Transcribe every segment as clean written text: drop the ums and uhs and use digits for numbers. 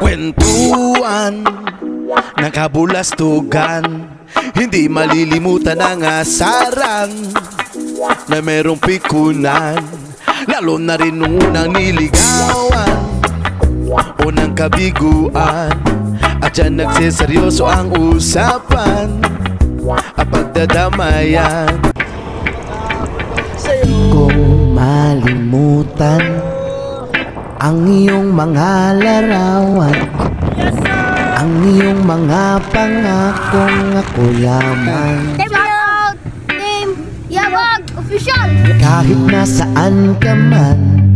Kwentuhan, nakabulastugan, hindi malilimutan ang asaran na merong pikunan, lalo na rin unang niligawan, unang kabiguan, at dyan nagseseryoso ang usapan at pagdadamayan. Kung malimutan ang iyong mga larawan, ang iyong mga pangakong ako lamang, Shoutout Team Yabag Official! kahit nasaan ka man,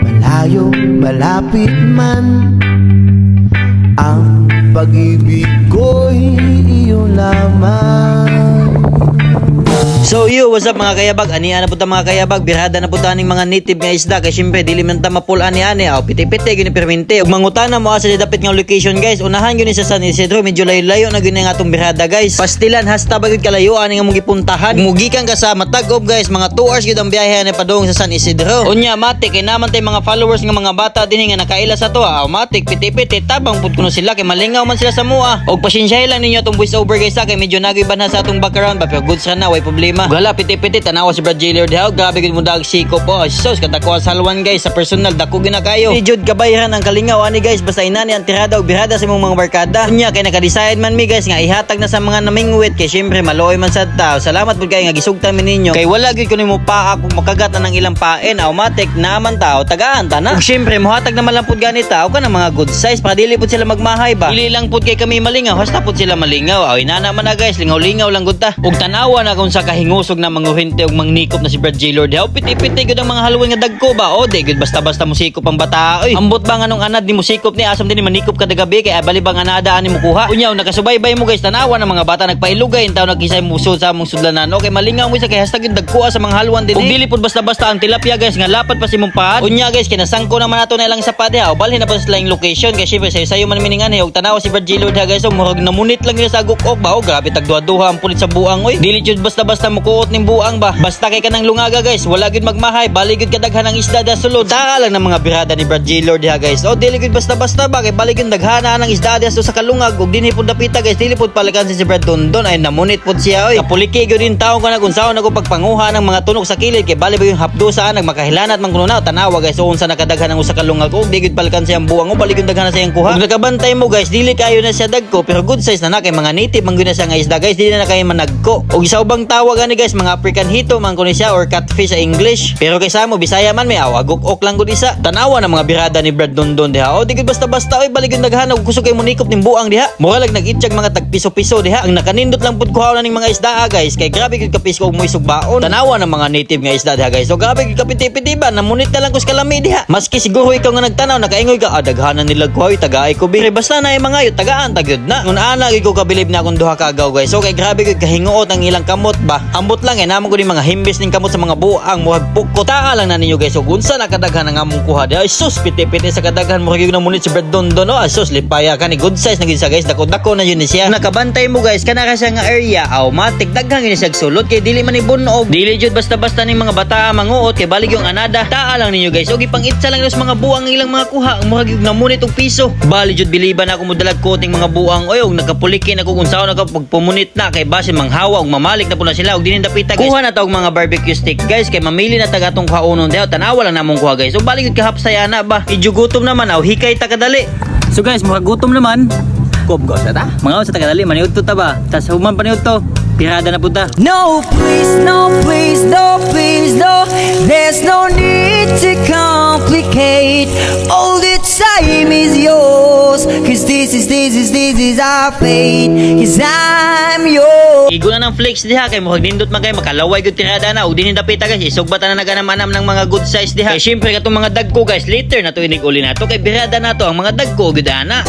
malayo, malapit man, ang pag-ibig ko'y iyo lamang. So what's up mga kayabag? Aniya na po ta mga kayabag, birhada na po ta ning mga native nga isda kay syempre dili man ta mapulaan ni ani aw piti-piti gyud ni permente. Ug mangutana mo sa dapit nga location guys. Unahan gyud ni sa San Isidro, medyo layo-layo na gyud nga atong birhada guys. Pastilan hasta ba gyud kalayo ani nga mong gipuntahan. Mugikan ka sa Matagob guys, mga 2 hours gyud ang biyahe ani padung sa San Isidro. Unya matik kay naman tay mga followers nga mga bata dinhi nga nakaila sa to. Aw matik piti-piti tabang pud kuno sila kay malingaw man sila sa mua. Og pasensyahe lang ninyo atong voice over guys kay medyo nagiban na sa atong background ba pero good sana way problema. Gala piti-piti tanawa si Brad Jailer diha. Grabe gid mo dag siko po. Sus kadako salwan guys sa personal dako gina kayo. Di jud kabayran ang kalingaw ani guys basta inani ang tirada og birada sa imong mga barkada. Unya kay naka-decide man mi guys nga ihatag na sa mga namingwit kay syempre maloy man sad ta. Salamat pud kay nga gisugtan mi ninyo. Kay wala gid kuno mo paak ug makagat na ng ilang paen automatic naman tao tagaan ta na. Ug syempre mohatag naman lang pud gani tao ka ng mga good size para dili pud sila magmahay ba. Dili lang pud kay kami malingaw hasta pud sila malingaw. Aw inana man na guys lingaw-lingaw lang gud ta. Ug tanawa na kung sa kahingusog na mga hinte ug mangnikop na si Brad Jailer diha. Piti-piti gud ang mga haluan nga dagko ba. O di gud basta-basta musikop ang bata. Oy ambot ba nga nung anad ni musikop ni asam din ni manikop kada gabi kay bali bang anada ani mo kuha. Unyaw nakasubaybay mo guys tanawa ng mga bata nagpailugay taw nagkisay musod sa among sudlanan. Okay malingaw mo sa kay hashtag dagko sa mga haluan din. Ug dili pud basta-basta ang tilapia guys nga lapat pa si mong paad. Unya guys kinasangko naman nato na ilang sapat diha. O balhin na pa sa laing location kay syempre sayo man miningan ug tanawa si Brad Jailer diha guys. Murag namunit lang niya sa gukok ba. O grabe tagduha-duha ang pulit sa buang oy. Dili jud basta-basta mukuot ning buang ba. Basta kay kanang lungaga guys, wala gid magmahay, bali gid kadaghan ng isda da sulod. Taka lang ng mga birada ni Brad Jailer diha guys. O dili gid basta-basta ba kay bali gid daghana ng isda da sa kalungag ug dinhi pud dapita guys. Dili pud palagan si Brad Dondon ay namunit pud siya oy. Kapuliki gyud din tawo kana kung saon ako pagpanguha ng mga tunok sa kilid kay bali ba yung hapdo saan nagmakahilanat man kuno na tanawa guys. So unsa nakadaghan ng usa ka lungag ug di gid palagan siyang buwang o bali gid daghana siyang kuha. Ug nakabantay mo guys, dili kayo na siya dagko pero good size na kay mga native man gyud na siya nga isda guys, dili na kay managko. Ug isa ubang tawag ani guys, mga African hito man kuno siya or catfish sa English. Pero kay sa mo Bisaya man may agok-ok lang gud isa. Tanawa ng mga birada ni Brad Dondon diha. O di gid basta-basta oy bali gid daghan og kusog kay munikop ning buang diha. Mura lang nag-itchag mga tagpiso-piso diha. Ang nakanindot lang pud kuhaw ning mga isda guys kay grabe gid kapisko og moy sugbaon. Tanawa ng mga native nga isda diha guys. So grabe gid kapiti-piti ba namunit na lang kus kalami diha. Maski siguro ikaw nga nagtanaw nakaingoy ka daghanan nila kuhaw tagaay ko bire basta na mga yo tagaan tagyud na. Ngun ana gid ko kabilib na akong duha ka agaw guys. So kay grabe gid kahinguot ang ilang kamot ba. Ambot lang namo ko ni mga himbis ning kamot sa mga buang murag pukot. Taa lang na ninyo guys. So unsa nakadaghan ang among kuha diha. Ay sus piti-piti sa kadaghan murag gyud namunit si Brad Dondon no. Sus lipaya ka ni good size na gid sa guys. Dako-dako na yun siya. Nakabantay mo guys kana ka siya nga area automatic daghan gyud siya sulod kay dili man ni bunog. Dili jud basta-basta ning mga bata manguot kay balig yung anada. Taa lang ninyo guys. Og ipangitsa lang sa mga buang ilang mga kuha murag gyud namunit og piso. Bali jud biliban ako modalag ko ting mga buang oy og nakapulikin ako kung saon ako pagpumunit na kay base manghawa og mamalik na pud na sila og dinin dapita guys. Kuha na ta og mga barbecue stick guys kay mamili na taga tong kaunon diha tanawa lang namong kuha guys. So bali gud kahapsayana ba. Medyo gutom naman aw hikay ta kadali. So guys murag gutom naman. Kobgo sa ta. Mga sa tagadali maniud to ta ba. Tas human paniud to. Pirada na pud ta. No please, no please, no please, no. There's no need to complicate. All the time is yours. Cause this is our fate. Cause I'm yours. Igo na ng flex diha kay murag nindot man kay makalaway gud tirada na og dinhi dapita guys. Isugbatan na naganamanam ng mga good size diha. Kay syempre katong mga dagko guys, later na to inig-uli na to kay birada na to ang mga dagko gud ana.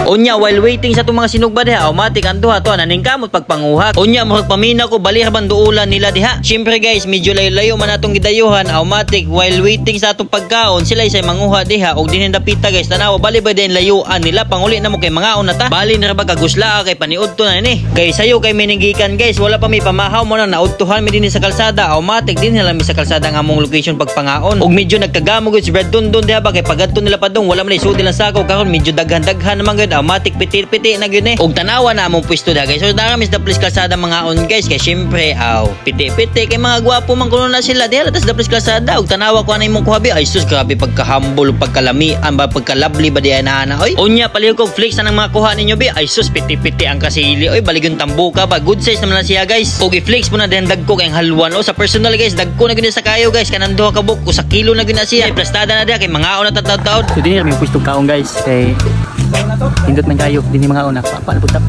Unya while waiting sa itong mga sinugba diha, automatic ang duha to naning kamot pagpanguhak. Unya mo pamina ko bali raban duulan nila diha. Syempre guys, medyo layo-layo man atong gidayuhan, automatic while waiting sa atong pagkaon, sila isay manguha diha og dinhi dapita guys. Tanawa bali ba din layuan nila panguli na mo kay mga ta. Bali na ra ba kagusla kay paniud to na ni. Kay sayo kay miningikan guys, wala pa mi pamahaw mo na naudtuhan mi dinhi sa kalsada. Automatic din nila mi sa kalsada nga among location pagpangaon. Og medyo nagkagamo gud si Brad Dundon diha ba kay pagadto nila pa dong wala man isudi lang sako karon medyo daghan-daghan naman gud. Automatic piti-piti na gud ni. Og tanawa na among pwesto diha guys. So dara mis da please kalsada mga on guys kay syempre piti-piti kay mga gwapo man kuno na sila diha tas da please kalsada og tanawa ko anay mong kuhabi. Ay sus grabe pagka-humble pagkalamian ba pagka-lovely ba diha na oy. Unya paliw ko flex na ng mga kuha ninyo bi. Ay sus piti-piti ang kasili oy baligon tambuka ba. Good size naman lang siya guys. Og i-flex mo na din dagko kay halwan o sa personal guys dagko na gid sa kayo guys kanang duha ka buok sa kilo na gid na siya. Plastada na diha kay mga ona taud-taud. So dinhi kami pwestong kaon guys kay hindot man kayo dinhi mga una paano putap.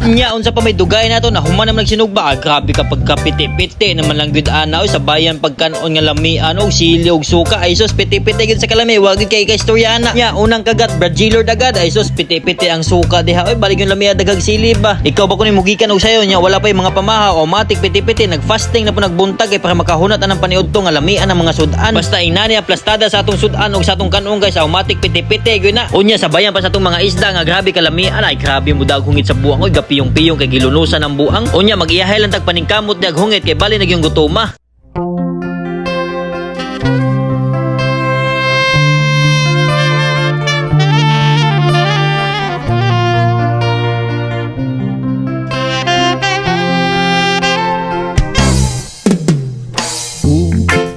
Nya unsa pa may dugay nato na human naman nagsinugba. Grabe ka pagkapiti-piti naman lang gud ana oy sa bayan pagkanon nga lamian og sili og suka. Ay sus piti-piti gid sa kalami wag gid kay istoryana. Nya unang kagat Brazilor dagad ay sus piti-piti ang suka diha oy balik yung lamia dagag sili ba. Ikaw ba kunin mugikan og sayo nya wala pa yung mga pamaha automatic piti-piti nagfasting na po nagbuntag kay para makahunat anang paniud to nga lamian ang mga sudan. Basta inani ang plastada sa atong sudan og sa atong kanon guys automatic piti-piti gyud na. Unya sa bayan pa sa atong mga isda nga grabe kalamian ay grabe mo dag hungit sa buang oy gapiyong-piyong kay gilunusan ang buang. Unya mag-iyahay lang tag paningkamot dag hungit kay bali nagyong gutuma.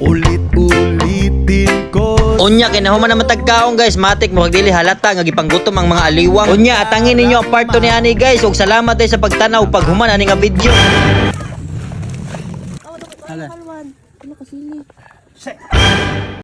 Ulit-ulitin ko. Unya kay nahuman naman tagkaon guys, matik mo dili halata nga gipanggutom ang mga aliwang. Unya atangin ninyo ang part 2 ni ani guys ug salamat day sa pagtanaw paghuman ani nga video. Oh, dapat ay halwan. Ano kasili?